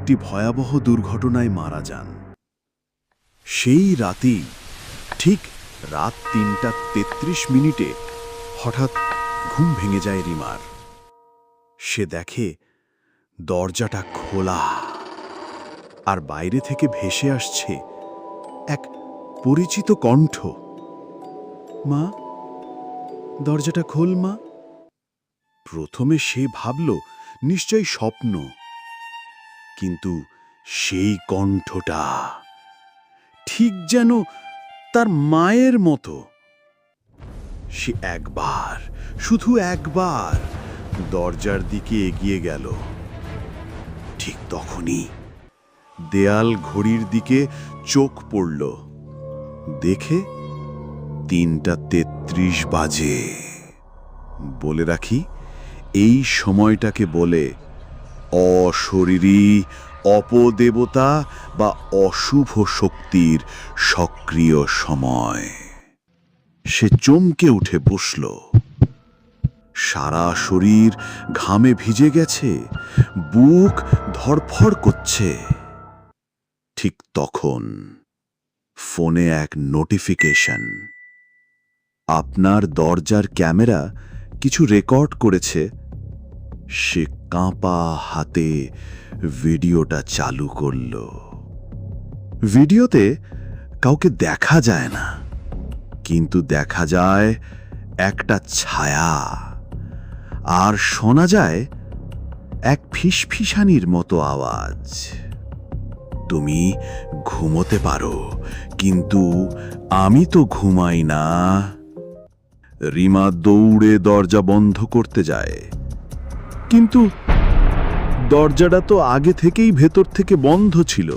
একটি ভয়াবহ দুর্ঘটনায় মারা যান। সেই রাতেই ঠিক রাত ৩:৩৩ হঠাৎ ঘুম ভেঙে যায় রিমার। সে দেখে দরজাটা খোলা, আর বাইরে থেকে ভেসে আসছে এক পরিচিত কণ্ঠ। মা, দরজাটা খোল মা। প্রথমে সে ভাবল নিশ্চয়ই স্বপ্ন, কিন্তু সেই কণ্ঠটা ঠিক যেন তার মায়ের মতো। সে একবার, শুধু একবার দরজার দিকে এগিয়ে গেল। ঠিক তখনই দেয়াল ঘড়ির দিকে চোখ পড়ল। দেখে ৩:৩৩ বাজে। বলে রাখি, এই সময়টাকে বলে অশরীরী, অপদেবতা বা অশুভ শক্তির সক্রিয় সময়। সে চমকে উঠে বসল। সারা শরীর ঘামে ভিজে গেছে, বুক ধড়ফড় করছে। ঠিক তখন ফোনে এক নোটিফিকেশন। আপনার দরজার ক্যামেরা কিছু রেকর্ড করেছে। সে কাঁপা হাতে ভিডিওটা চালু করল। ভিডিওতে কাউকে দেখা যায় না, কিন্তু দেখা যায় একটা ছায়া, আর শোনা যায় এক ফিসফিসানির মতো আওয়াজ। তুমি ঘুমোতে পারো, কিন্তু আমি তো ঘুমাই না। রিমা দৌড়ে দরজা বন্ধ করতে যায়, কিন্তু দরজাটা তো আগে থেকেই ভেতর থেকে বন্ধ ছিল।